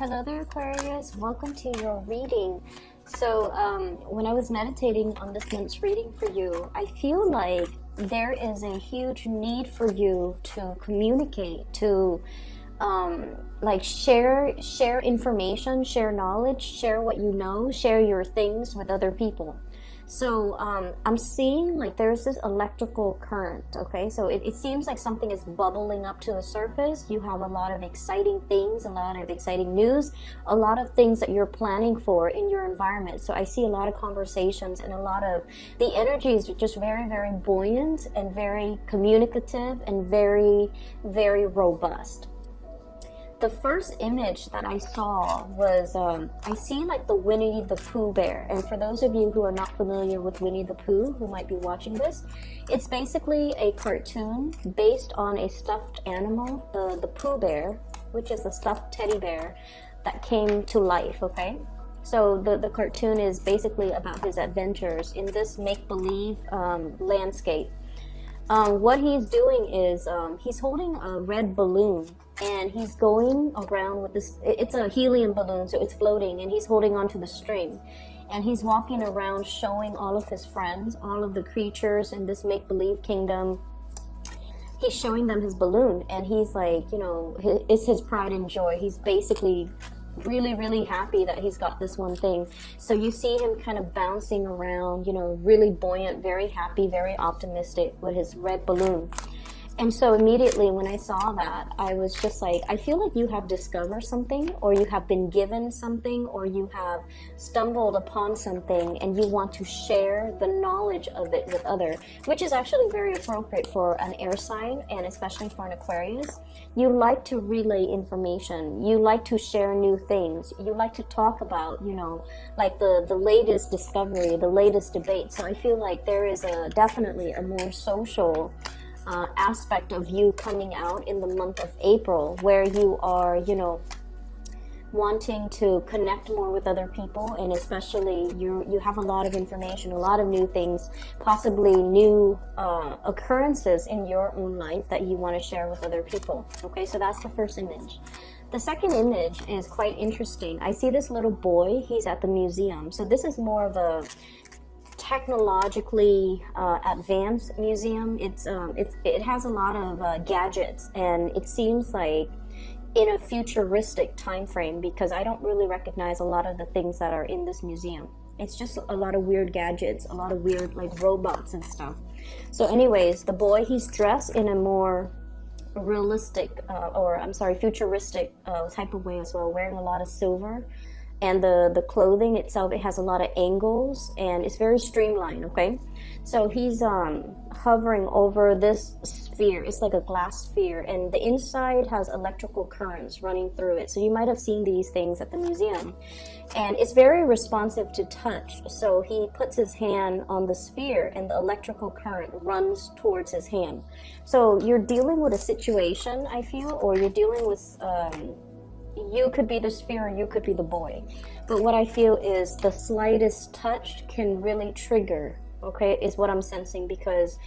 Hello there, Aquarius. Welcome to your reading. So when I was meditating on this month's reading for you, I feel like there is a huge need for you to communicate, to like share information, share knowledge, share what you know, share your things with other people. So I'm seeing like there's this electrical current, okay? So it seems like something is bubbling up to the surface. You have a lot of exciting things, a lot of exciting news, a lot of things that you're planning for in your environment. So I see a lot of conversations and a lot of, the energy is just very, very buoyant and very communicative and very, very robust. The first image that I saw was, I see like the Winnie the Pooh bear. And for those of you who are not familiar with Winnie the Pooh, who might be watching this, it's basically a cartoon based on a stuffed animal, the Pooh bear, which is a stuffed teddy bear that came to life, okay? So the cartoon is basically about his adventures in this make-believe landscape. What he's doing is he's holding a red balloon and he's going around with this, it's a helium balloon, so it's floating, and he's holding onto the string, and he's walking around showing all of his friends, all of the creatures in this make-believe kingdom. He's showing them his balloon, and he's like, you know, it's his pride and joy. He's basically really, really happy that he's got this one thing. So you see him kind of bouncing around, you know, really buoyant, very happy, very optimistic with his red balloon. And so immediately when I saw that, I was just like, I feel like you have discovered something, or you have been given something, or you have stumbled upon something and you want to share the knowledge of it with others, which is actually very appropriate for an air sign, and especially for an Aquarius. You like to relay information. You like to share new things. You like to talk about, you know, like the latest discovery, the latest debate. So I feel like there is definitely a more social aspect of you coming out in the month of April, where you are, you know, wanting to connect more with other people, and especially you have a lot of information, a lot of new things, possibly new occurrences in your own life that you want to share with other people. Okay, so that's the first image. The second image is quite interesting. I see this little boy, he's at the museum. So this is more of a technologically advanced museum. It has a lot of gadgets, and it seems like in a futuristic time frame, because I don't really recognize a lot of the things that are in this museum. It's just a lot of weird gadgets, a lot of weird like robots and stuff. So anyways, the boy, he's dressed in a more realistic futuristic type of way as well, wearing a lot of silver. And the clothing itself, it has a lot of angles, and it's very streamlined, okay? So he's hovering over this sphere. It's like a glass sphere, and the inside has electrical currents running through it. So you might have seen these things at the museum. And it's very responsive to touch. So he puts his hand on the sphere, and the electrical current runs towards his hand. So you're dealing with a situation, I feel, or you're dealing with... you could be the sphere, or you could be the boy. But what I feel is the slightest touch can really trigger, okay, is what I'm sensing, because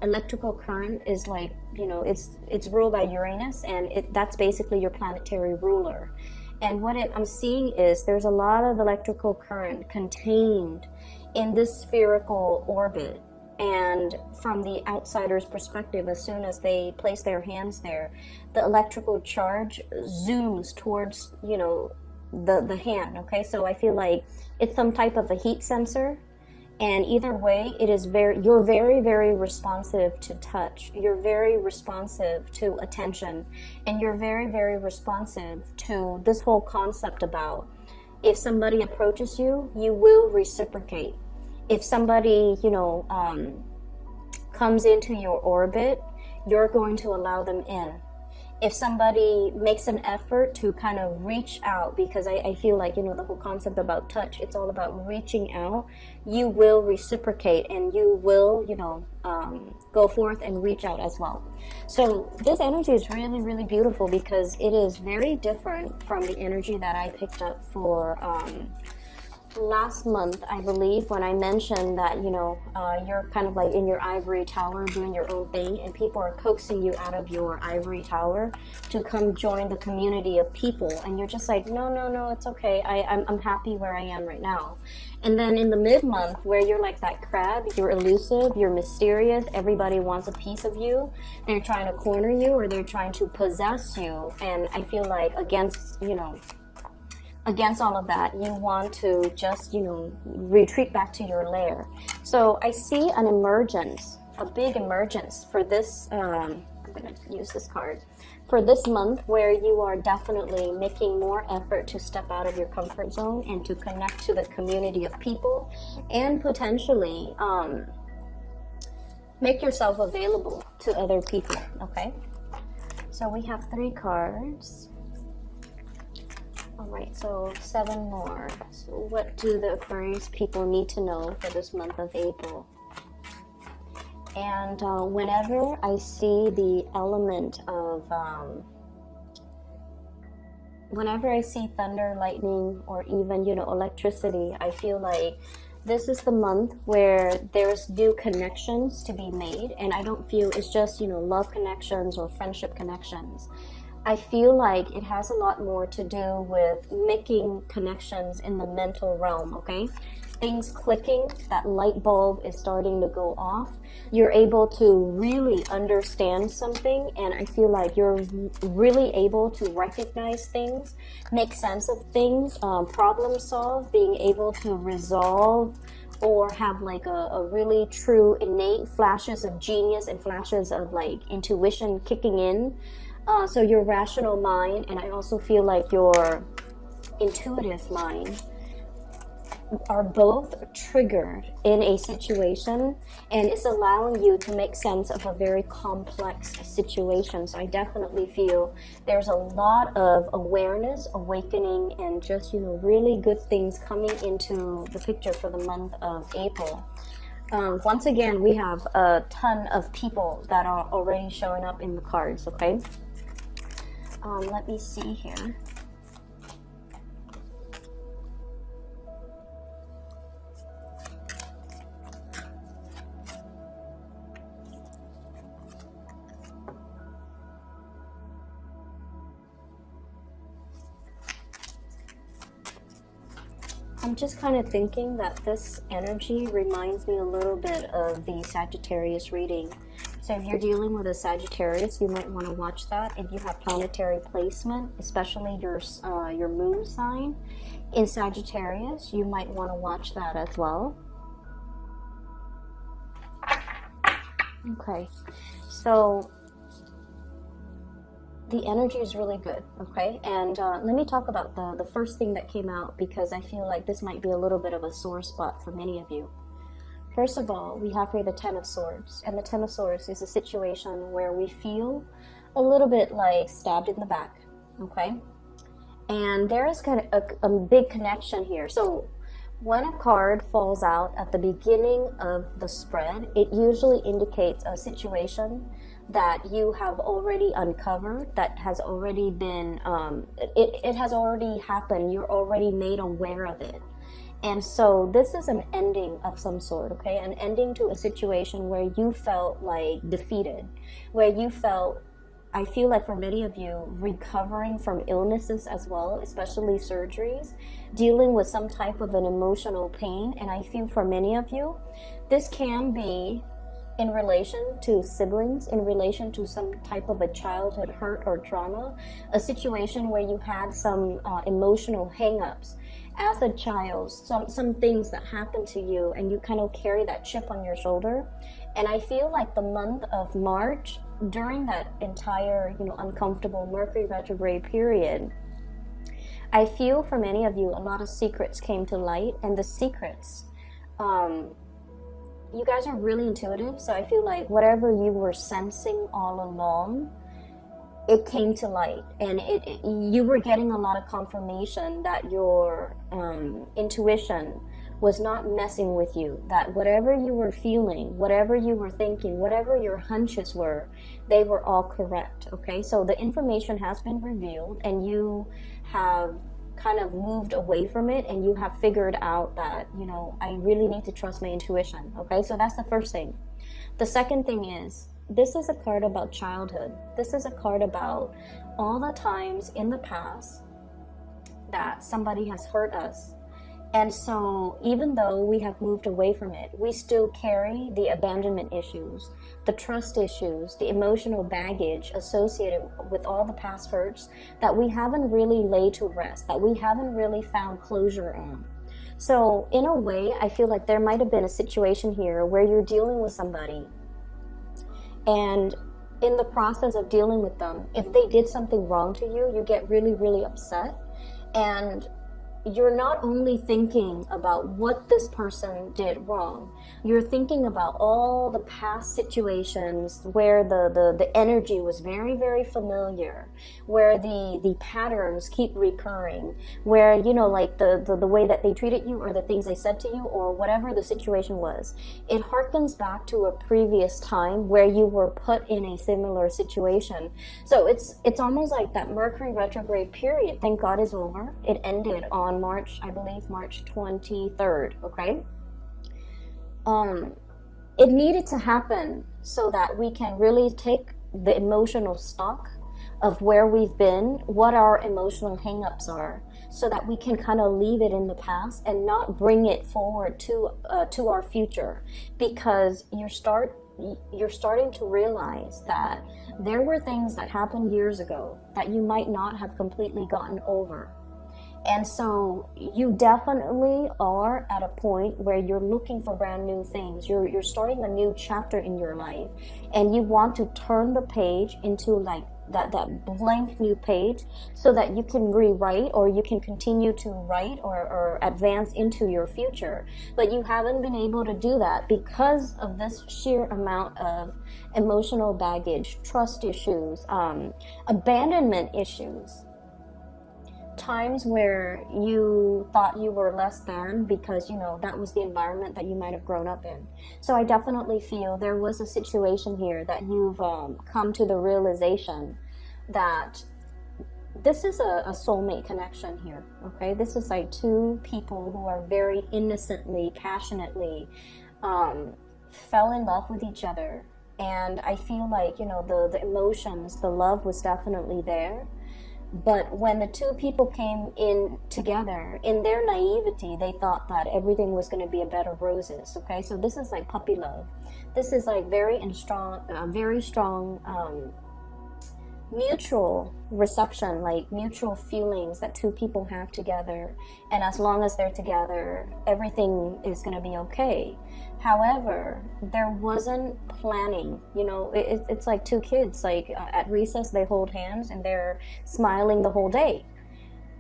electrical current is like, you know, it's ruled by Uranus, and that's basically your planetary ruler. And what I'm seeing is there's a lot of electrical current contained in this spherical orbit. And from the outsider's perspective, as soon as they place their hands there, the electrical charge zooms towards, you know, the hand, okay? So I feel like it's some type of a heat sensor, and either way, you're very, very responsive to touch. You're very responsive to attention, and you're very, very responsive to this whole concept about if somebody approaches you, you will reciprocate. If somebody, you know, comes into your orbit, you're going to allow them in. If somebody makes an effort to kind of reach out, because I feel like, you know, the whole concept about touch, it's all about reaching out, you will reciprocate, and you will, you know, go forth and reach out as well. So this energy is really, really beautiful, because it is very different from the energy that I picked up for last month, I believe, when I mentioned that, you know, you're kind of like in your ivory tower doing your own thing, and people are coaxing you out of your ivory tower to come join the community of people, and you're just like, no, no, no, it's okay. I'm happy where I am right now. And then in the mid-month, where you're like that crab, you're elusive, you're mysterious, everybody wants a piece of you, they're trying to corner you, or they're trying to possess you, and I feel like against, you know, against all of that, you want to just, you know, retreat back to your lair. So I see an emergence, a big emergence for this, I'm going to use this card, for this month, where you are definitely making more effort to step out of your comfort zone and to connect to the community of people, and potentially make yourself available to other people, okay? So we have 3 cards. All right, so 7 more. So what do the Aquarius people need to know for this month of April? And whenever I see the element of, whenever I see thunder, lightning, or even, you know, electricity, I feel like this is the month where there's new connections to be made. And I don't feel it's just, you know, love connections or friendship connections. I feel like it has a lot more to do with making connections in the mental realm, okay? Things clicking, that light bulb is starting to go off. You're able to really understand something, and I feel like you're really able to recognize things, make sense of things, problem solve, being able to resolve, or have like a really true innate flashes of genius and flashes of like intuition kicking in. So your rational mind, and I also feel like your intuitive mind, are both triggered in a situation, and it's allowing you to make sense of a very complex situation. So I definitely feel there's a lot of awareness, awakening, and just, you know, really good things coming into the picture for the month of April. Once again, we have a ton of people that are already showing up in the cards, okay? Let me see here. I'm just kind of thinking that this energy reminds me a little bit of the Sagittarius reading. So if you're dealing with a Sagittarius, you might want to watch that. If you have planetary placement, especially your moon sign in Sagittarius, you might want to watch that as well. Okay, so the energy is really good, okay? And let me talk about the first thing that came out, because I feel like this might be a little bit of a sore spot for many of you. First of all, we have here the Ten of Swords, and the Ten of Swords is a situation where we feel a little bit like stabbed in the back, okay? And there is kind of a big connection here. So when a card falls out at the beginning of the spread, it usually indicates a situation that you have already uncovered, that has already been, it has already happened, you're already made aware of it. And so this is an ending of some sort, okay? An ending to a situation where you felt like defeated, where you felt, I feel like for many of you, recovering from illnesses as well, especially surgeries, dealing with some type of an emotional pain. And I feel for many of you, this can be in relation to siblings, in relation to some type of a childhood hurt or trauma, a situation where you had some emotional hang-ups as a child, some things that happened to you, and you kind of carry that chip on your shoulder. And I feel like the month of March, during that entire, you know, uncomfortable Mercury retrograde period, I feel for many of you, a lot of secrets came to light, and the secrets, you guys are really intuitive, so I feel like whatever you were sensing all along, it came to light, and you were getting a lot of confirmation that your intuition was not messing with you, that whatever you were feeling, whatever you were thinking, whatever your hunches were, they were all correct, okay? So the information has been revealed, and you have kind of moved away from it, and you have figured out that, you know, I really need to trust my intuition. Okay, so that's the first thing. The second thing is, this is a card about childhood. This is a card about all the times in the past that somebody has hurt us. And so even though we have moved away from it, we still carry the abandonment issues, the trust issues, the emotional baggage associated with all the past hurts that we haven't really laid to rest, that we haven't really found closure on. So in a way, I feel like there might have been a situation here where you're dealing with somebody, and in the process of dealing with them, if they did something wrong to you, you get really, really upset. And you're not only thinking about what this person did wrong, you're thinking about all the past situations where the energy was very, very familiar, where the patterns keep recurring, where, you know, like the way that they treated you, or the things they said to you, or whatever the situation was. It harkens back to a previous time where you were put in a similar situation. So it's almost like that Mercury retrograde period, thank God, is over. It ended on March 23rd, okay? It needed to happen so that we can really take the emotional stock of where we've been, what our emotional hang-ups are, so that we can kind of leave it in the past and not bring it forward to our future. Because you're starting to realize that there were things that happened years ago that you might not have completely gotten over. And so you definitely are at a point where you're looking for brand new things. You're starting a new chapter in your life, and you want to turn the page into like that blank new page, so that you can rewrite, or you can continue to write or advance into your future. But you haven't been able to do that because of this sheer amount of emotional baggage, trust issues, abandonment issues. Times where you thought you were less than because, you know, that was the environment that you might have grown up in. So I definitely feel there was a situation here that you've come to the realization that this is a soulmate connection here, okay? This is like two people who are very innocently, passionately fell in love with each other. And I feel like, you know, the emotions, the love was definitely there. But when the two people came in together, in their naivety, they thought that everything was going to be a bed of roses. Okay, so this is like puppy love. This is like very strong mutual reception, like mutual feelings that two people have together. And as long as they're together, everything is going to be okay. However, there wasn't planning. You know, it's like two kids, like at recess, they hold hands and they're smiling the whole day.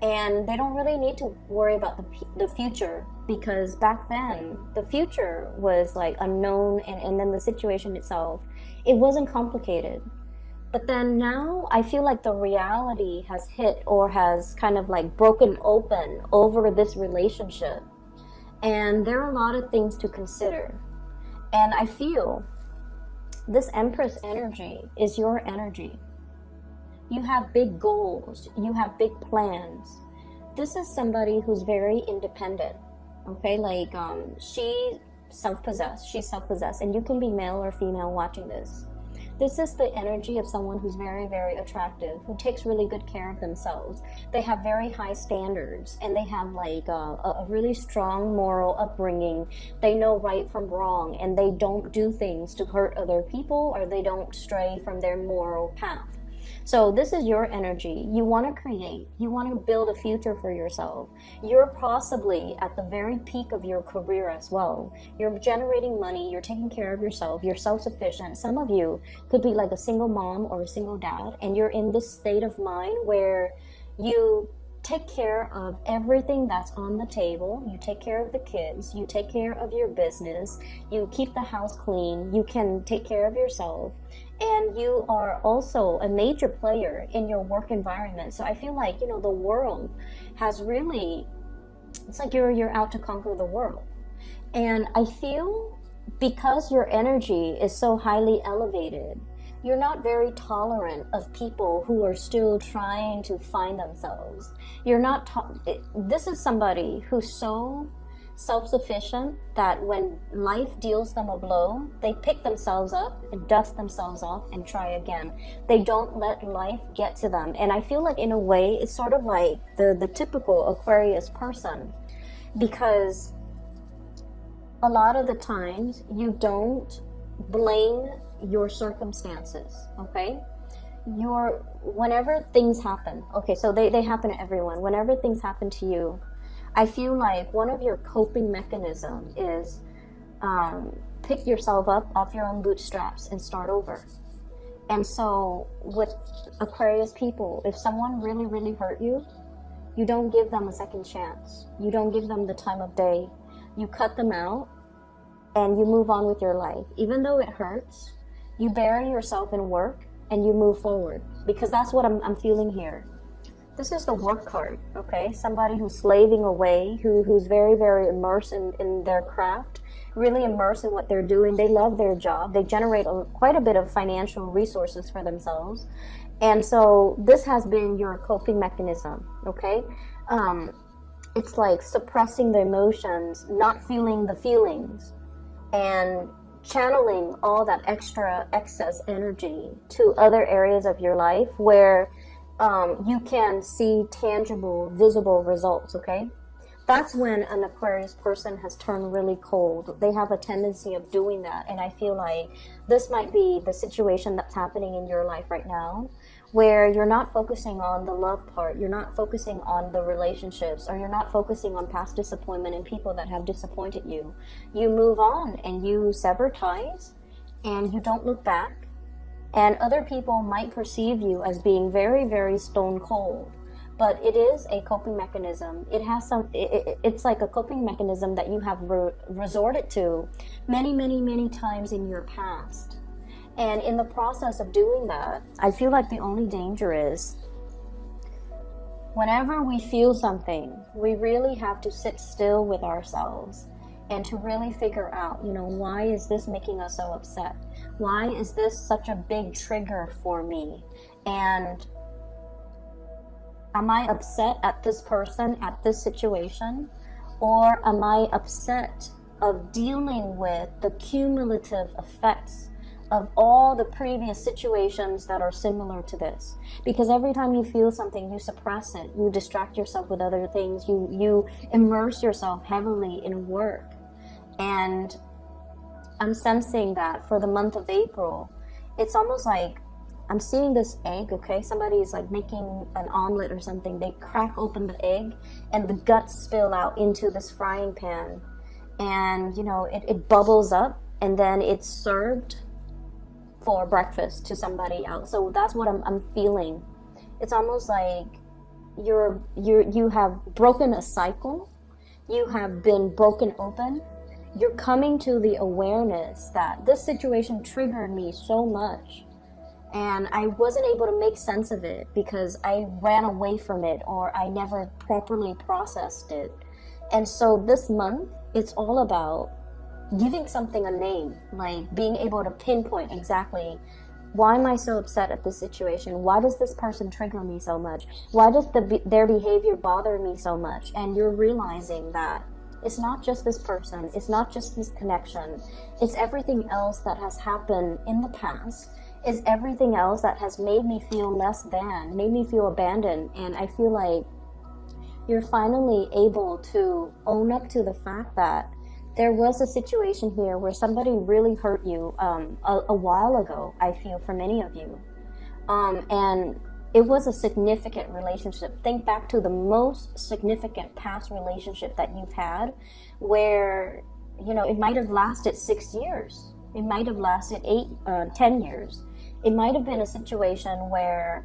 And they don't really need to worry about the future, because back then, the future was like unknown, and then the situation itself, it wasn't complicated. But then now I feel like the reality has hit, or has kind of like broken open over this relationship. And there are a lot of things to consider. And I feel this Empress energy is your energy. You have big goals. You have big plans. This is somebody who's very independent. Okay, like she's self-possessed, and you can be male or female watching this. This is the energy of someone who's very, very attractive, who takes really good care of themselves. They have very high standards, and they have like a really strong moral upbringing. They know right from wrong, and they don't do things to hurt other people, or they don't stray from their moral path. So this is your energy. You want to create. You want to build a future for yourself. You're possibly at the very peak of your career as well. You're generating money. You're taking care of yourself. You're self-sufficient. Some of you could be like a single mom or a single dad, and you're in this state of mind where you take care of everything that's on the table. You take care of the kids. You take care of your business. You keep the house clean. You can take care of yourself. And you are also a major player in your work environment. So I feel like, you know, the world has really, it's like you're out to conquer the world. And I feel because your energy is so highly elevated, you're not very tolerant of people who are still trying to find themselves. You're not, this is somebody who's so self-sufficient that when life deals them a blow, they pick themselves up and dust themselves off and try again. They don't let life get to them. And I feel like in a way, it's sort of like the typical Aquarius person, because a lot of the times you don't blame your circumstances, okay? Whenever things happen, okay, so they happen to everyone. Whenever things happen to you, I feel like one of your coping mechanisms is pick yourself up off your own bootstraps and start over. And so with Aquarius people, if someone really, really hurt you, you don't give them a second chance. You don't give them the time of day. You cut them out and you move on with your life. Even though it hurts, you bury yourself in work and you move forward, because that's what I'm feeling here. This is the work card, okay? Somebody who's slaving away, who's very, very immersed in their craft, really immersed in what they're doing. They love their job. They generate quite a bit of financial resources for themselves. And so this has been your coping mechanism, okay? It's like suppressing the emotions, not feeling the feelings, and channeling all that excess energy to other areas of your life where you can see tangible, visible results, okay? That's when an Aquarius person has turned really cold. They have a tendency of doing that, and I feel like this might be the situation that's happening in your life right now, where you're not focusing on the love part, you're not focusing on the relationships, or you're not focusing on past disappointment and people that have disappointed you. You move on and you sever ties, and you don't look back. And other people might perceive you as being very, very stone cold, but it is a coping mechanism. It has it's like a coping mechanism that you have resorted to many, many, many times in your past. And in the process of doing that, I feel like the only danger is whenever we feel something, we really have to sit still with ourselves and to really figure out, why is this making us so upset? Why is this such a big trigger for me? And am I upset at this person, at this situation? Or am I upset of dealing with the cumulative effects of all the previous situations that are similar to this? Because every time you feel something, you suppress it, you distract yourself with other things, you immerse yourself heavily in work. And I'm sensing that for the month of April, it's almost like I'm seeing this egg, okay? Somebody is like making an omelet or something. They crack open the egg and the guts spill out into this frying pan. And, it bubbles up and then it's served for breakfast to somebody else. So that's what I'm feeling. It's almost like you have broken a cycle. You have been broken open. You're coming to the awareness that this situation triggered me so much, and I wasn't able to make sense of it because I ran away from it, or I never properly processed it. And so this month, it's all about giving something a name, like being able to pinpoint exactly, why am I so upset at this situation? Why does this person trigger me so much? Why does their behavior bother me so much? And you're realizing that it's not just this person, it's not just this connection, it's everything else that has happened in the past, it's everything else that has made me feel less than, made me feel abandoned. And I feel like you're finally able to own up to the fact that there was a situation here where somebody really hurt you a while ago, I feel, for many of you. And it was a significant relationship. Think back to the most significant past relationship that you've had where, it might have lasted 6 years. It might have lasted 10 years. It might have been a situation where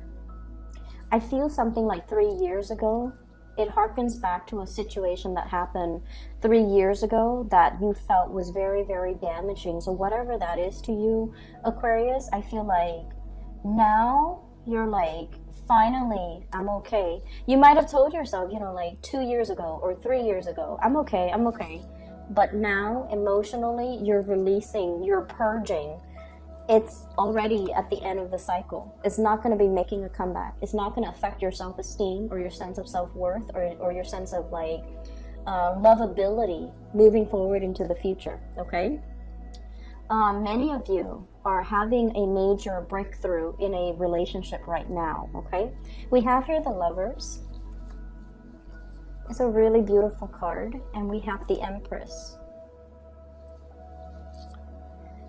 I feel something like 3 years ago. It harkens back to a situation that happened 3 years ago that you felt was very, very damaging. So whatever that is to you, Aquarius, I feel like now you're like, finally, I'm okay. You might have told yourself, like 2 years ago or 3 years ago, I'm okay. But now, emotionally, you're releasing, you're purging it's already at the end of the cycle. It's not going to be making a comeback. It's not going to affect your self-esteem or your sense of self-worth or your sense of like lovability moving forward into the future, okay? Many of you are having a major breakthrough in a relationship right now, okay? We have here the Lovers. It's a really beautiful card, and we have the Empress.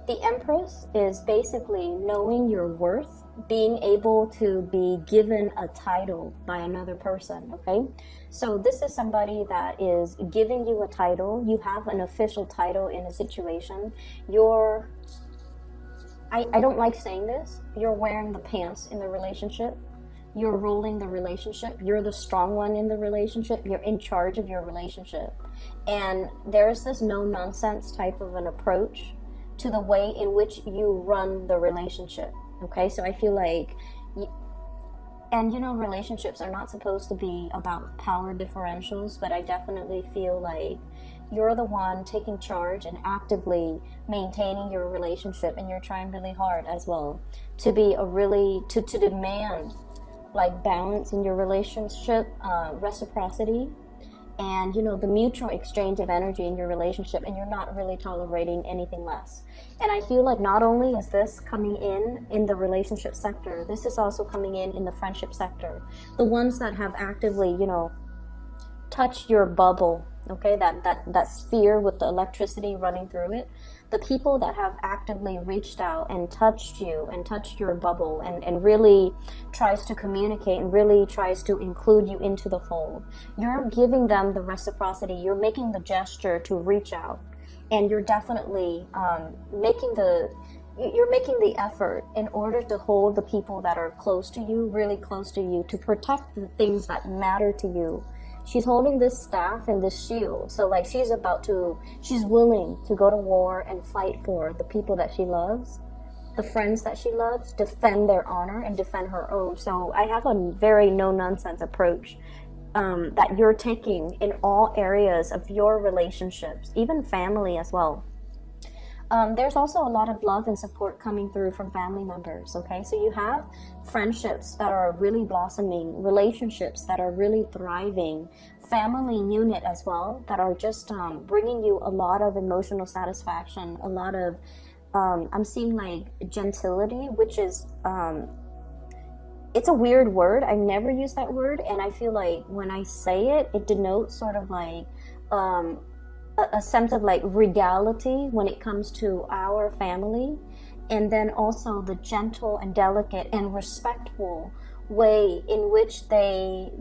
The Empress is basically knowing your worth, being able to be given a title by another person, okay? So this is somebody that is giving you a title. You have an official title in a situation. I don't like saying this, you're wearing the pants in the relationship. You're ruling the relationship. You're the strong one in the relationship. You're in charge of your relationship. And there's this no-nonsense type of an approach to the way in which you run the relationship, okay? So I feel like, and you know, relationships are not supposed to be about power differentials, but I definitely feel like you're the one taking charge and actively maintaining your relationship, and you're trying really hard as well to be to demand like balance in your relationship, reciprocity, and you know, the mutual exchange of energy in your relationship, and you're not really tolerating anything less. And I feel like not only is this coming in the relationship sector, this is also coming in the friendship sector. The ones that have actively, you know, touched your bubble, okay, that sphere with the electricity running through it. The people that have actively reached out and touched you and touched your bubble and really tries to communicate and really tries to include you into the fold. You're giving them the reciprocity. You're making the gesture to reach out. And you're definitely making the effort in order to hold the people that are close to you, really close to you, to protect the things that matter to you. She's holding this staff and this shield. So like she's willing to go to war and fight for the people that she loves, the friends that she loves, defend their honor and defend her own. So I have a very no-nonsense approach that you're taking in all areas of your relationships, even family as well. There's also a lot of love and support coming through from family members, okay? So you have friendships that are really blossoming, relationships that are really thriving, family unit as well that are just bringing you a lot of emotional satisfaction, a lot of, I'm seeing like gentility, which is, it's a weird word. I never use that word, and I feel like when I say it, it denotes sort of like, a sense of like regality when it comes to our family, and then also the gentle and delicate and respectful way in which they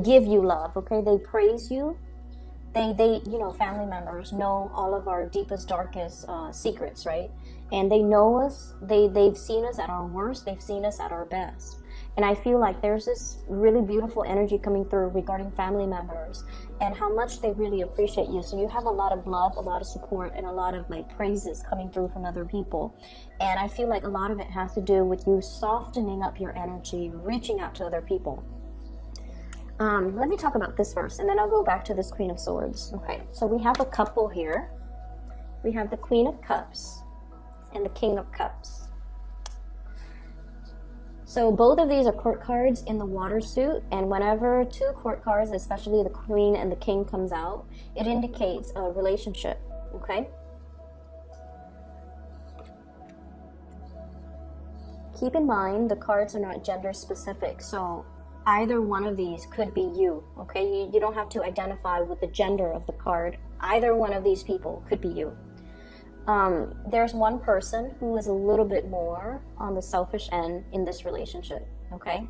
give you love, okay? They praise you. They you know, family members know all of our deepest, darkest secrets, right? And they know us. They've seen us at our worst. They've seen us at our best. And I feel like there's this really beautiful energy coming through regarding family members and how much they really appreciate you. So you have a lot of love, a lot of support, and a lot of like praises coming through from other people. And I feel like a lot of it has to do with you softening up your energy, reaching out to other people. Let me talk about this first, and then I'll go back to this Queen of Swords. Okay, so we have a couple here. We have the Queen of Cups and the King of Cups. So both of these are court cards in the water suit, and whenever two court cards, especially the Queen and the King, comes out, it indicates a relationship, okay? Keep in mind, the cards are not gender specific, so either one of these could be you, okay? You don't have to identify with the gender of the card. Either one of these people could be you. There's one person who is a little bit more on the selfish end in this relationship, okay?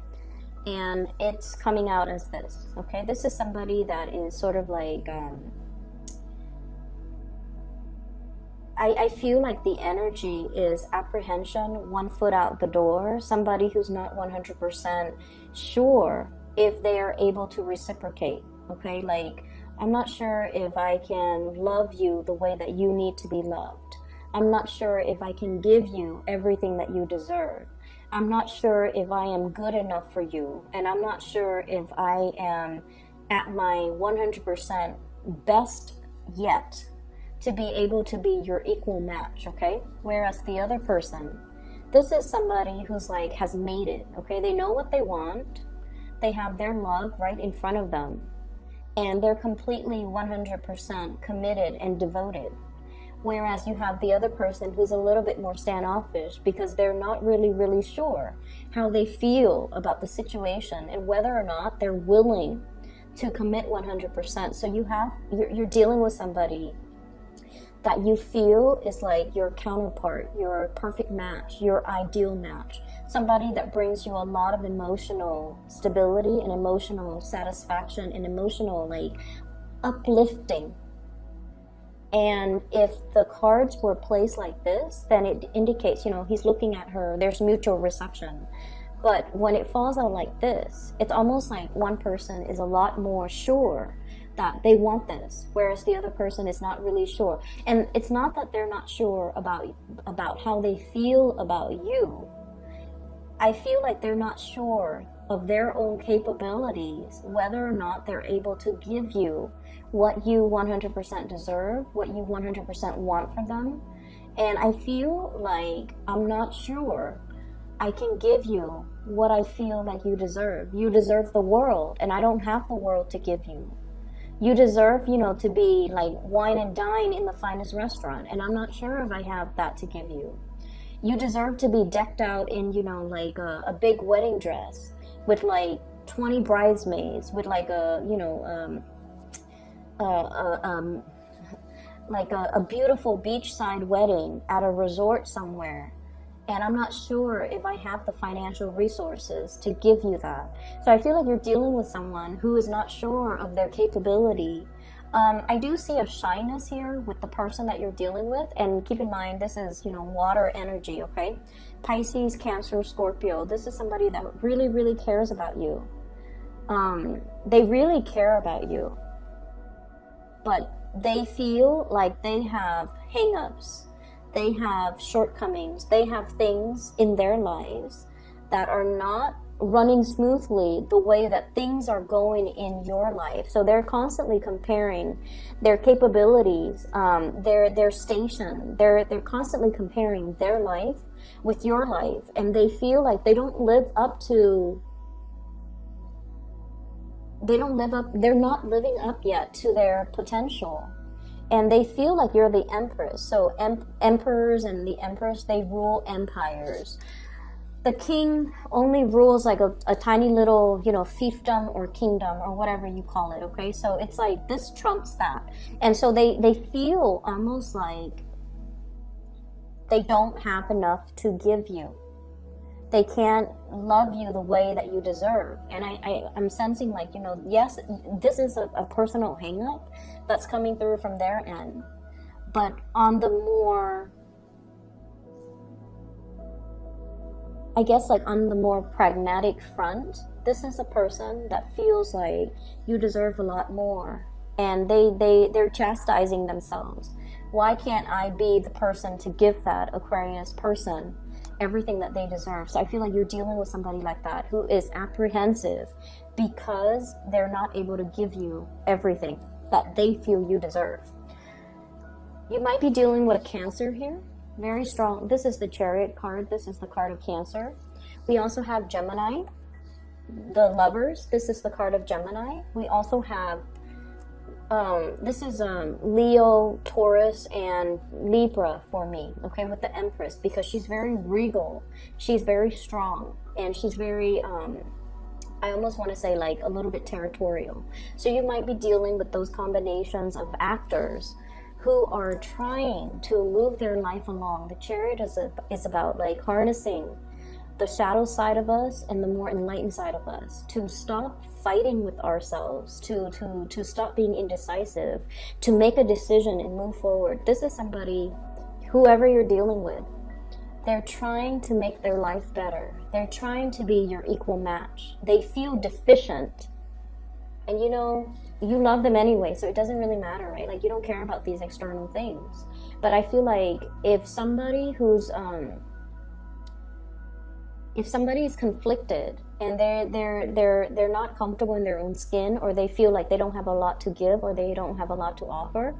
And it's coming out as this, okay? This is somebody that is sort of like, I feel like the energy is apprehension, one foot out the door, somebody who's not 100% sure if they are able to reciprocate, okay? Like, I'm not sure if I can love you the way that you need to be loved. I'm not sure if I can give you everything that you deserve. I'm not sure if I am good enough for you. And I'm not sure if I am at my 100% best yet to be able to be your equal match, okay? Whereas the other person, this is somebody who's like has made it, okay? They know what they want. They have their love right in front of them. And they're completely 100% committed and devoted. Whereas you have the other person who's a little bit more standoffish because they're not really sure how they feel about the situation and whether or not they're willing to commit 100%. So you're dealing with somebody that you feel is like your counterpart, your perfect match, your ideal match. Somebody that brings you a lot of emotional stability and emotional satisfaction and emotional like uplifting. And if the cards were placed like this, then it indicates, he's looking at her, there's mutual reception. But when it falls out like this, it's almost like one person is a lot more sure that they want this, whereas the other person is not really sure. And it's not that they're not sure about how they feel about you. I feel like they're not sure of their own capabilities, whether or not they're able to give you what you 100% deserve, what you 100% want from them. And I feel like I'm not sure I can give you what I feel like you deserve. You deserve the world, and I don't have the world to give you. You deserve, to be like wine and dine in the finest restaurant, and I'm not sure if I have that to give you. You deserve to be decked out in, like a big wedding dress with like 20 bridesmaids, with like a beautiful beachside wedding at a resort somewhere. And I'm not sure if I have the financial resources to give you that. So I feel like you're dealing with someone who is not sure of their capability. I do see a shyness here with the person that you're dealing with. And keep in mind, this is, water energy, okay? Pisces, Cancer, Scorpio. This is somebody that really cares about you. They really care about you. But they feel like they have hang-ups. They have shortcomings. They have things in their lives that are not running smoothly the way that things are going in your life. So they're constantly comparing their capabilities, their station. They're constantly comparing their life with your life, and they feel like they don't live up to. They're not living up yet to their potential. And they feel like you're the empress. So emperors and the empress, they rule empires. The king only rules like a tiny little, fiefdom or kingdom or whatever you call it, okay? So it's like this trumps that. And so they feel almost like they don't have enough to give you. They can't love you the way that you deserve. And I'm sensing like, yes, this is a personal hang-up that's coming through from their end. But on the more, on the more pragmatic front, this is a person that feels like you deserve a lot more. And they're chastising themselves. Why can't I be the person to give that Aquarius person everything that they deserve? So I feel like you're dealing with somebody like that who is apprehensive because they're not able to give you everything that they feel you deserve. You might be dealing with a Cancer here. Very strong. This is the Chariot card. This is the card of Cancer. We also have Gemini, the Lovers. This is the card of Gemini. We also have this is Leo, Taurus, and Libra for me, okay, with the Empress, because she's very regal, she's very strong, and she's very, I almost want to say like a little bit territorial. So you might be dealing with those combinations of actors who are trying to move their life along. The Chariot is about like harnessing the shadow side of us and the more enlightened side of us, to stop fighting with ourselves, to stop being indecisive, to make a decision and move forward. This is somebody, whoever you're dealing with, they're trying to make their life better. They're trying to be your equal match. They feel deficient, and you love them anyway, so it doesn't really matter, right? Like, you don't care about these external things. But I feel like if somebody is conflicted and they're not comfortable in their own skin, or they feel like they don't have a lot to give, or they don't have a lot to offer,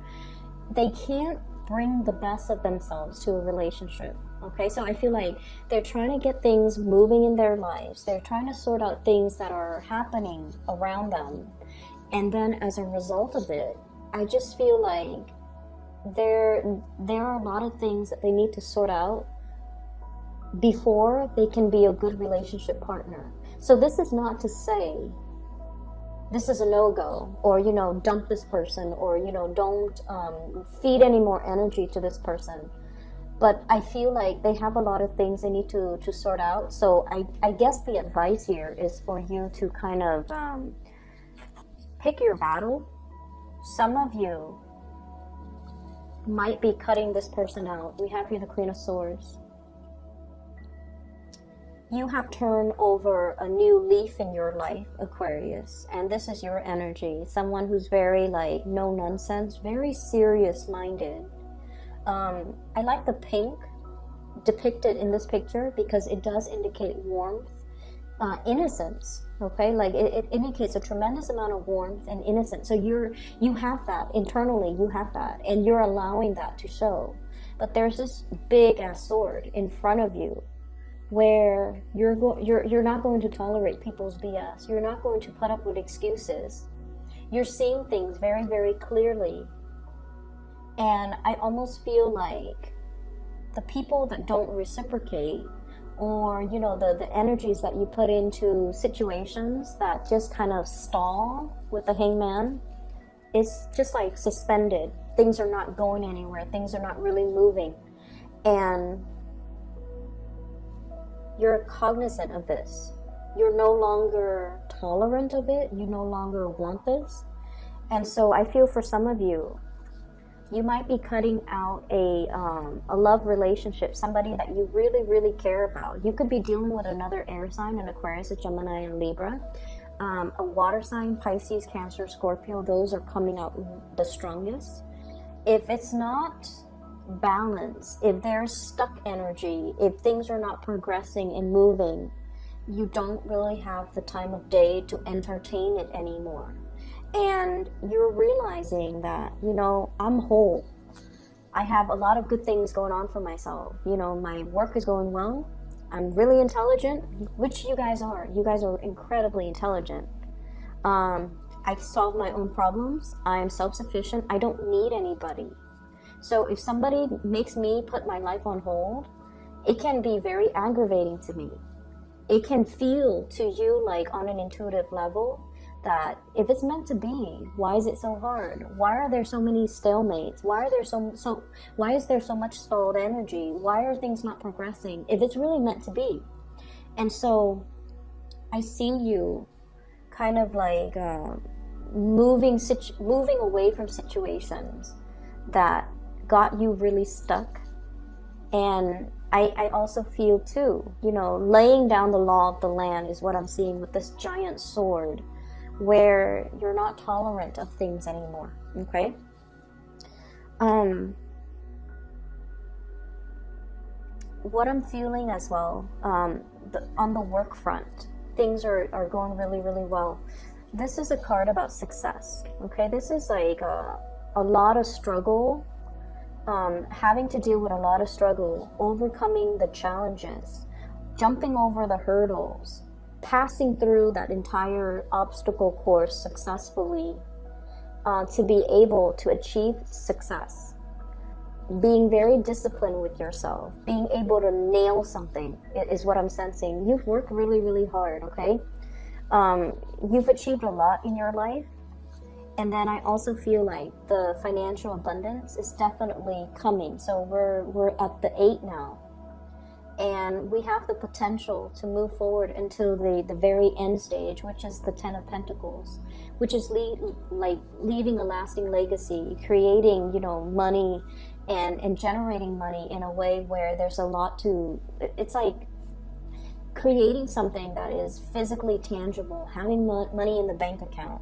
they can't bring the best of themselves to a relationship. Okay, so I feel like they're trying to get things moving in their lives. They're trying to sort out things that are happening around them. And then as a result of it, I just feel like there are a lot of things that they need to sort out before they can be a good relationship partner. So this is not to say this is a no-go, or, you know, dump this person, or, you know, don't feed any more energy to this person. But I feel like they have a lot of things they need to sort out. So I guess the advice here is for you to kind of pick your battle. Some of you might be cutting this person out. We have here the Queen of Swords. You have turned over a new leaf in your life, Aquarius, and this is your energy. Someone who's very, like, no nonsense, very serious minded. I like the pink depicted in this picture because it does indicate warmth, innocence. Okay, like it indicates a tremendous amount of warmth and innocence. So you have that internally, you have that, and you're allowing that to show. But there's this big ass sword in front of you, where you're not going to tolerate people's BS. You're not going to put up with excuses. You're seeing things very, very clearly. And I almost feel like the people that don't reciprocate, or, you know, the energies that you put into situations that just kind of stall with the Hangman, it's just like suspended. Things are not going anywhere. Things are not really moving. And you're cognizant of this. You're no longer tolerant of it. You no longer want this. And so I feel for some of you, you might be cutting out a love relationship, somebody that you really, really care about. You could be dealing with another air sign, an Aquarius, a Gemini, and Libra. A water sign, Pisces, Cancer, Scorpio, those are coming out the strongest. If it's not balance, if there's stuck energy, if things are not progressing and moving, you don't really have the time of day to entertain it anymore. And you're realizing that, you know, I'm whole. I have a lot of good things going on for myself. You know, my work is going well. I'm really intelligent, which you guys are. You guys are incredibly intelligent. I solve my own problems. I am self-sufficient. I don't need anybody. So if somebody makes me put my life on hold, it can be very aggravating to me. It can feel to you like on an intuitive level that if it's meant to be, why is it so hard? Why are there so many stalemates? Why is there so much stalled energy? Why are things not progressing if it's really meant to be? And so I see you kind of like moving away from situations that got you really stuck. And I also feel too, you know, laying down the law of the land is what I'm seeing with this giant sword, where you're not tolerant of things anymore. Okay. What I'm feeling as well, on the work front, things are going really, really well. This is a card about success. Okay, this is like a lot of struggle, having to deal with a lot of struggle, overcoming the challenges, jumping over the hurdles, passing through that entire obstacle course successfully, to be able to achieve success. Being very disciplined with yourself, being able to nail something is what I'm sensing. You've worked really, really hard, okay? You've achieved a lot in your life. And then I also feel like the financial abundance is definitely coming. So we're at the 8 now. And we have the potential to move forward until the very end stage, which is the 10 of Pentacles, which is leaving a lasting legacy, creating, you know, money and generating money in a way where there's a lot to, it's like creating something that is physically tangible, having money in the bank account,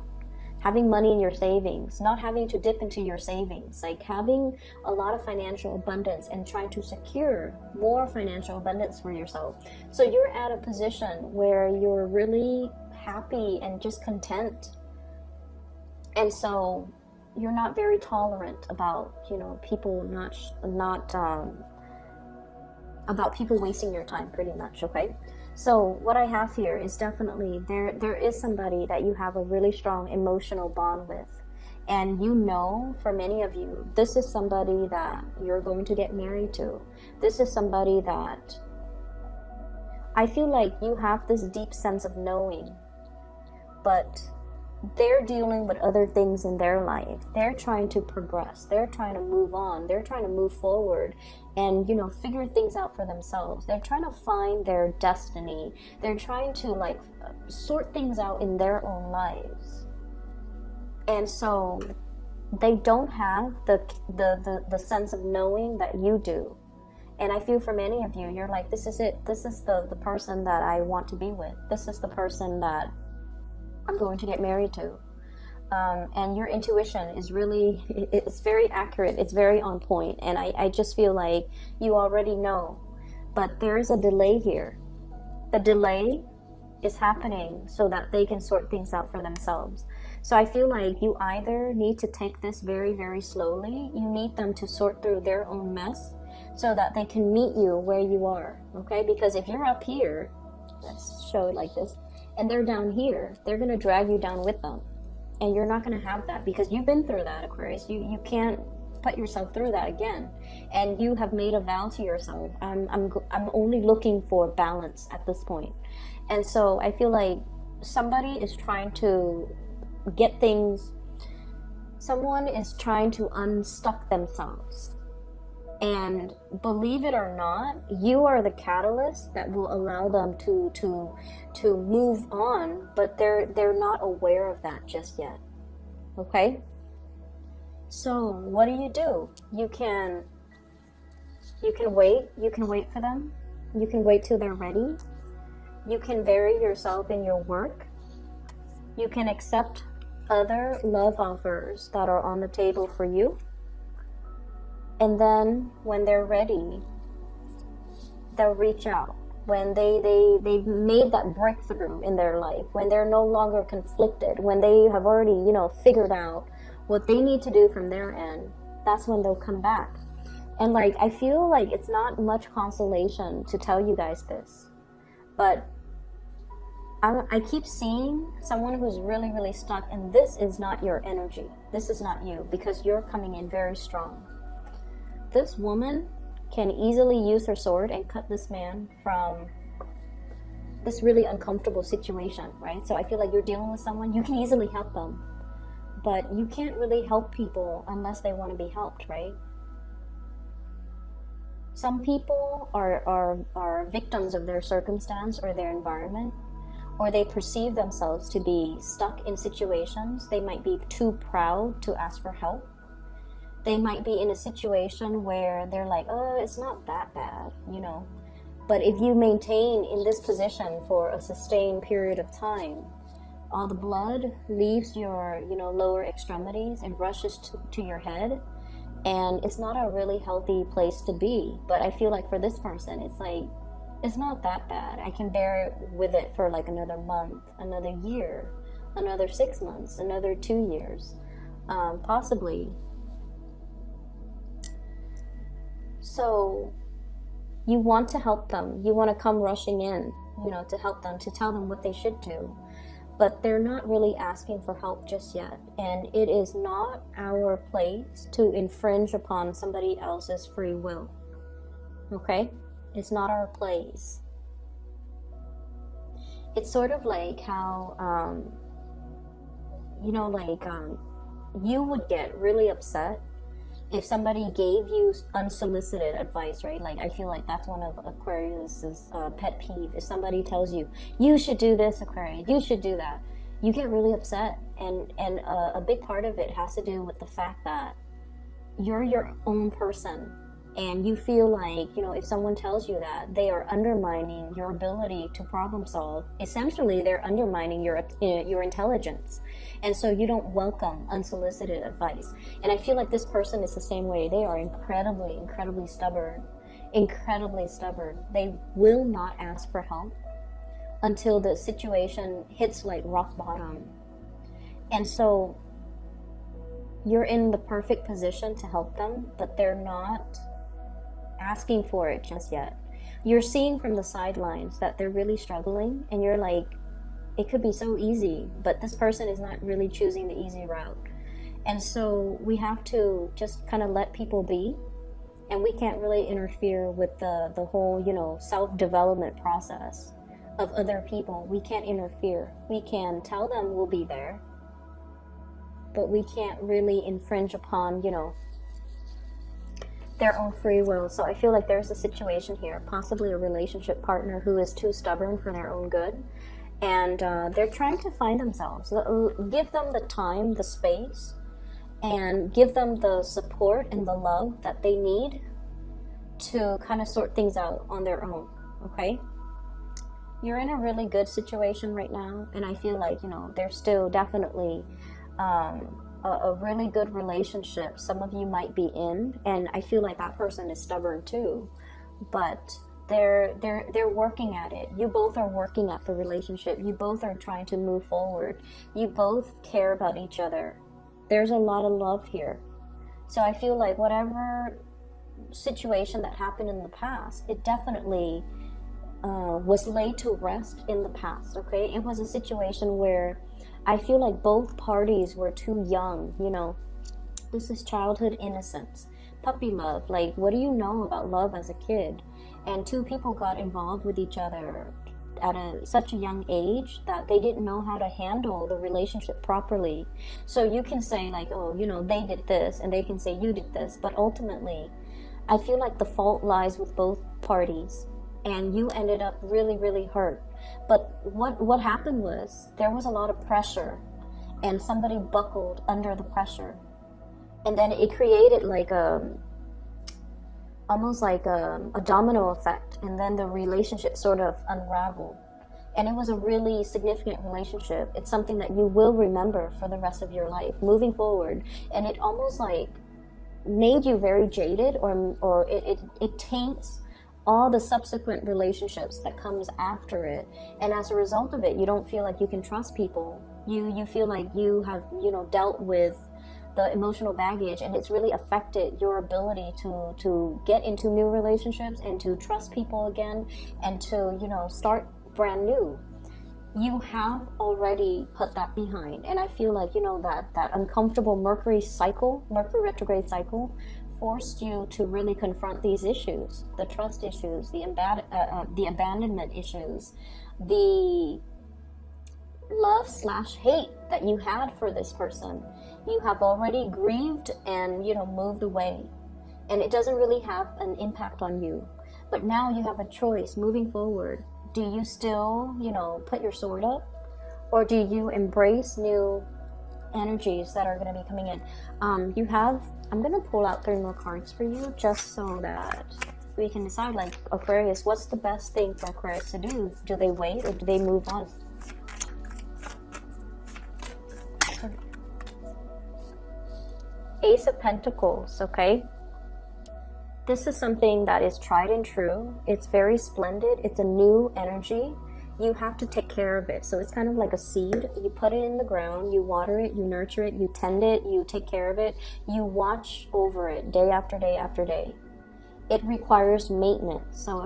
having money in your savings, not having to dip into your savings, like having a lot of financial abundance and trying to secure more financial abundance for yourself. So you're at a position where you're really happy and just content. And so you're not very tolerant about, people about people wasting your time, pretty much. Okay, so what I have here is definitely there is somebody that you have a really strong emotional bond with, and for many of you, this is somebody that you're going to get married to. This is somebody that I feel like you have this deep sense of knowing, but they're dealing with other things in their life. They're trying to progress. They're trying to move on. They're trying to move forward and, figure things out for themselves. They're trying to find their destiny. They're trying to sort things out in their own lives. And so they don't have the sense of knowing that you do. And I feel for many of you, you're like, this is it. This is the person that I want to be with. This is the person that I'm going to get married to. And your intuition is really, it's very accurate. It's very on point. And I just feel like you already know. But there is a delay here. The delay is happening so that they can sort things out for themselves. So I feel like you either need to take this very, very slowly. You need them to sort through their own mess so that they can meet you where you are. Okay? Because if you're up here, let's show it like this, and they're down here, they're going to drag you down with them. And you're not going to have that because you've been through that, Aquarius. You can't put yourself through that again. And you have made a vow to yourself. I'm only looking for balance at this point. And so I feel like somebody is trying to get things, someone is trying to unstuck themselves. And believe it or not, you are the catalyst that will allow them to move on, but they're not aware of that just yet. Okay? So what do? You can wait. You can wait for them. You can wait till they're ready. You can vary yourself in your work. You can accept other love offers that are on the table for you. And then when they're ready, they'll reach out. When they've made that breakthrough in their life, when they're no longer conflicted, when they have already, figured out what they need to do from their end, that's when they'll come back. And I feel like it's not much consolation to tell you guys this, but I keep seeing someone who's really, really stuck, and this is not your energy. This is not you, because you're coming in very strong. This woman can easily use her sword and cut this man from this really uncomfortable situation, right? So I feel like you're dealing with someone, you can easily help them, but you can't really help people unless they want to be helped, right? Some people are victims of their circumstance or their environment, or they perceive themselves to be stuck in situations. They might be too proud to ask for help. They might be in a situation where they're like, oh, it's not that bad, But if you maintain in this position for a sustained period of time, all the blood leaves your, lower extremities and rushes to your head. And it's not a really healthy place to be. But I feel like for this person, it's like, it's not that bad. I can bear with it for another month, another year, another 6 months, another 2 years, possibly. So you want to help them. You want to come rushing in, to help them, to tell them what they should do. But they're not really asking for help just yet. And it is not our place to infringe upon somebody else's free will. Okay? It's not our place. It's sort of like how, you would get really upset if somebody gave you unsolicited advice, right? I feel like that's one of Aquarius's pet peeve. If somebody tells you, you should do this, Aquarius, you should do that, you get really upset. And a big part of it has to do with the fact that you're your own person. And you feel like, if someone tells you that, they are undermining your ability to problem solve. Essentially, they're undermining your intelligence. And so you don't welcome unsolicited advice. And I feel like this person is the same way. They are incredibly, incredibly stubborn. Incredibly stubborn. They will not ask for help until the situation hits rock bottom. And so you're in the perfect position to help them, but they're not asking for it just yet. You're seeing from the sidelines that they're really struggling, and you're like, it could be so easy, but this person is not really choosing the easy route. And so we have to just kind of let people be, and we can't really interfere with the whole, you know, self-development process of other people. We can't interfere. We can tell them we'll be there, but we can't really infringe upon, you know, their own free will. So I feel like there's a situation here, possibly a relationship partner who is too stubborn for their own good, and they're trying to find themselves. Give them the time, the space, and give them the support and the love that they need to kind of sort things out on their own, okay? You're in a really good situation right now, and I feel like, you know, there's still definitely a really good relationship some of you might be in, and I feel like that person is stubborn too, but they're working at it. You both are working at the relationship. You both are trying to move forward. You both care about each other. There's a lot of love here. So I feel like whatever situation that happened in the past, it definitely was laid to rest in the past, okay? It was a situation where I feel like both parties were too young, you know. This is childhood innocence, puppy love. Like, what do you know about love as a kid? And two people got involved with each other at such a young age that they didn't know how to handle the relationship properly. So you can say like, oh, you know, they did this, and they can say you did this, but ultimately I feel like the fault lies with both parties, and you ended up really, really hurt. But what happened was there was a lot of pressure, and somebody buckled under the pressure, and then it created like almost like a domino effect, and then the relationship sort of unraveled. And it was a really significant relationship. It's something that you will remember for the rest of your life moving forward, and it almost like made you very jaded, or it taints all the subsequent relationships that comes after it. And as a result of it, you don't feel like you can trust people. You feel like you have, you know, dealt with the emotional baggage, and it's really affected your ability to get into new relationships and to trust people again, and to, you know, start brand new. You have already put that behind, and I feel like, you know, that uncomfortable Mercury retrograde cycle forced you to really confront these issues, the trust issues, the abandonment issues, the love/hate that you had for this person. You have already grieved and, you know, moved away, and it doesn't really have an impact on you. But now you have a choice moving forward. Do you still, you know, put your sword up, or do you embrace new energies that are going to be coming in? I'm going to pull out 3 more cards for you, just so that we can decide, like, Aquarius, what's the best thing for Aquarius to do? Do they wait, or do they move on? Ace of Pentacles, okay? This is something that is tried and true. It's very splendid. It's a new energy. You have to take care of it. So it's kind of like a seed. You put it in the ground, you water it, you nurture it, you tend it, you take care of it, you watch over it day after day after day. It requires maintenance. So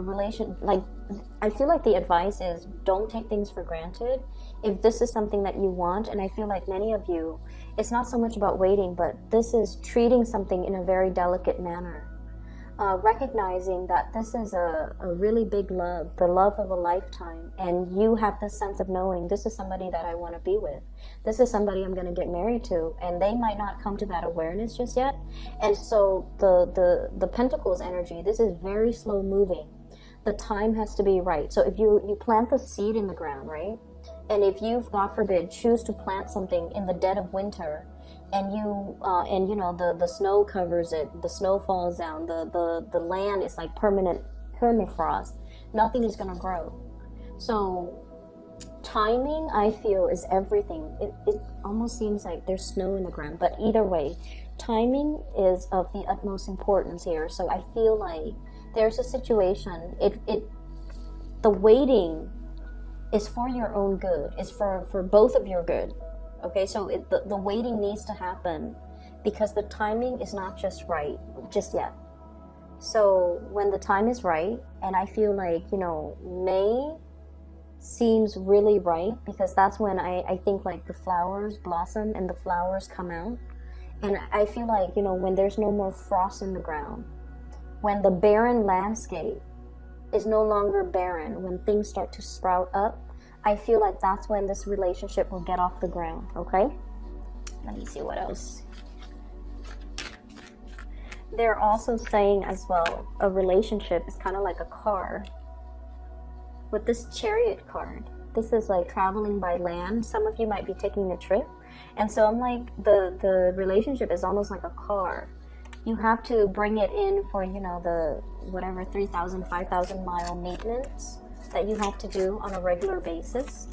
I feel like the advice is, don't take things for granted. If this is something that you want, and I feel like many of you, it's not so much about waiting, but this is treating something in a very delicate manner. Recognizing that this is a really big love, the love of a lifetime, and you have this sense of knowing, this is somebody that I want to be with. This is somebody I'm going to get married to, and they might not come to that awareness just yet. And so the Pentacles energy, this is very slow moving. The time has to be right. So if you plant the seed in the ground, right? And if you, God forbid, choose to plant something in the dead of winter, and you know, the snow covers it, the snow falls down, the land is like permanent permafrost, nothing is going to grow. So timing, I feel, is everything. It almost seems like there's snow in the ground, but either way, timing is of the utmost importance here. So I feel like there's a situation, the waiting is for your own good, it's for both of your good. Okay, so the waiting needs to happen, because the timing is not just yet. So when the time is right, and I feel like, you know, May seems really right, because that's when I think like the flowers blossom and the flowers come out. And I feel like, you know, when there's no more frost in the ground, when the barren landscape is no longer barren, when things start to sprout up, I feel like that's when this relationship will get off the ground, okay? Let me see what else. They're also saying as well, a relationship is kind of like a car. With this Chariot card, this is like traveling by land. Some of you might be taking a trip. And so I'm like, the relationship is almost like a car. You have to bring it in for, you know, the whatever 3,000, 5,000 mile maintenance that you have to do on a regular basis.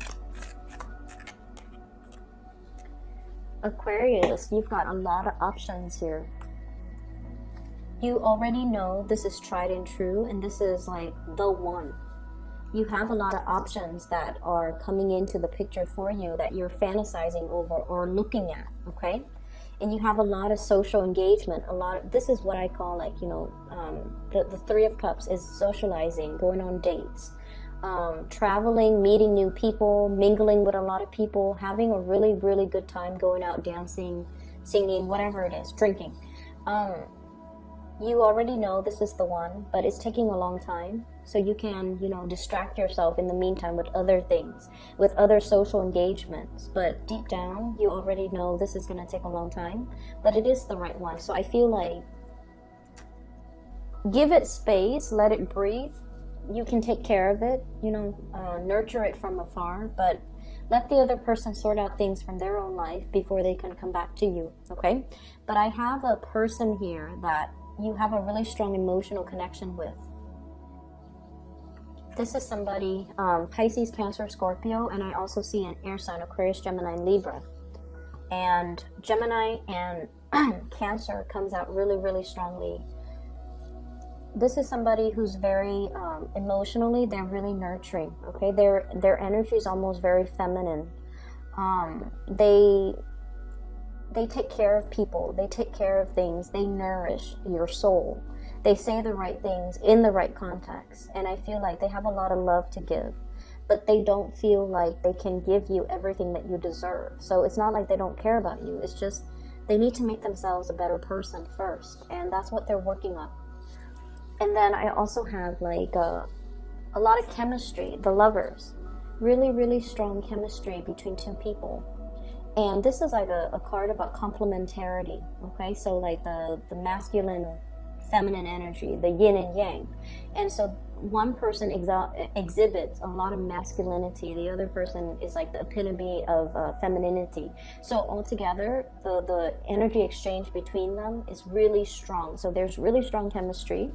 Aquarius, you've got a lot of options here. You already know this is tried and true, and this is like the one. You have a lot of options that are coming into the picture for you that you're fantasizing over or looking at, okay? And you have a lot of social engagement, this is what I call like, you know, the Three of Cups is socializing, going on dates, traveling, meeting new people, mingling with a lot of people, having a really, really good time, going out dancing, singing, whatever it is, drinking. You already know this is the one, but it's taking a long time. So you can, you know, distract yourself in the meantime with other things, with other social engagements. But deep down, you already know this is going to take a long time, but it is the right one. So I feel like give it space, let it breathe. You can take care of it, you know, nurture it from afar, but let the other person sort out things from their own life before they can come back to you, okay? But I have a person here that you have a really strong emotional connection with. This is somebody, Pisces, Cancer, Scorpio, and I also see an air sign, Aquarius, Gemini, and Libra. And Gemini and Cancer comes out really, really strongly. This is somebody who's very emotionally, they're really nurturing, okay? Their energy is almost very feminine. They take care of people, they take care of things, they nourish your soul. They say the right things in the right context, and I feel like they have a lot of love to give, but they don't feel like they can give you everything that you deserve. So it's not like they don't care about you, it's just they need to make themselves a better person first, and that's what they're working on. And then I also have like a lot of chemistry, the lovers, really, really strong chemistry between two people. And this is like a card about complementarity, okay? So like the masculine, feminine energy, the yin and yang. And so one person exhibits a lot of masculinity, the other person is like the epitome of femininity. So altogether, the energy exchange between them is really strong. So there's really strong chemistry.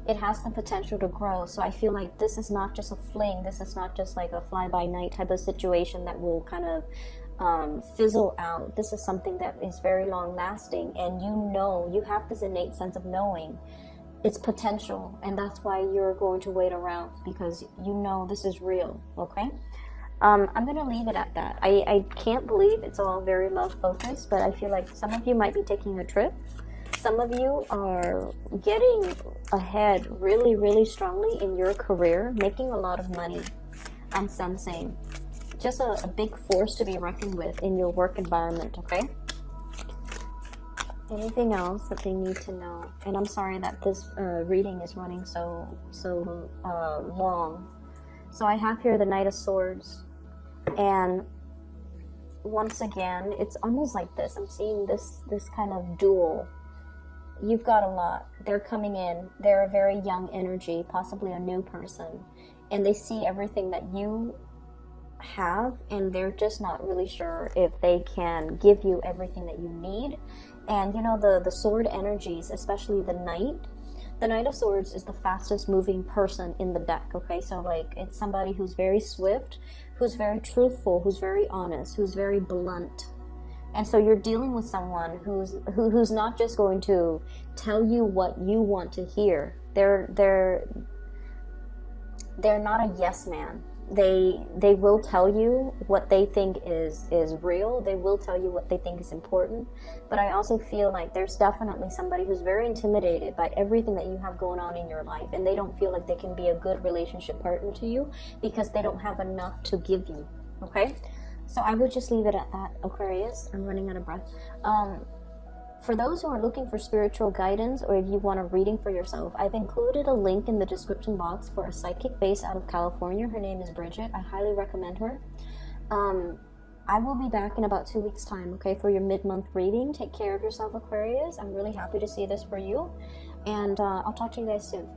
It has the potential to grow. So I feel like this is not just a fling. This is not just like a fly-by-night type of situation that will kind of fizzle out. This is something that is very long-lasting, and you have this innate sense of knowing its potential, and that's why you're going to wait around, because you know this is real, okay? I'm going to leave it at that. I can't believe it's all very love-focused, but I feel like some of you might be taking a trip. Some of you are getting ahead really, really strongly in your career, making a lot of money. I'm sensing just a big force to be reckoned with in your work environment, okay? Anything else that they need to know? And I'm sorry that this reading is running so long. So I have here the Knight of Swords, and once again, it's almost like this. I'm seeing this kind of duel. You've got a lot. They're coming in. They're a very young energy, possibly a new person. And they see everything that you have, and they're just not really sure if they can give you everything that you need. And you know, the sword energies, especially the Knight of Swords is the fastest moving person in the deck, okay? So like, it's somebody who's very swift, who's very truthful, who's very honest, who's very blunt. And so you're dealing with someone who's not just going to tell you what you want to hear. They're not a yes man. They will tell you what they think is real. They will tell you what they think is important. But I also feel like there's definitely somebody who's very intimidated by everything that you have going on in your life, and they don't feel like they can be a good relationship partner to you because they don't have enough to give you. Okay, so I would just leave it at that, Aquarius. I'm running out of breath. For those who are looking for spiritual guidance, or if you want a reading for yourself, I've included a link in the description box for a psychic based out of California. Her name is Bridget. I highly recommend her. I will be back in about 2 weeks' time, okay, for your mid-month reading. Take care of yourself, Aquarius. I'm really happy to see this for you. And I'll talk to you guys soon.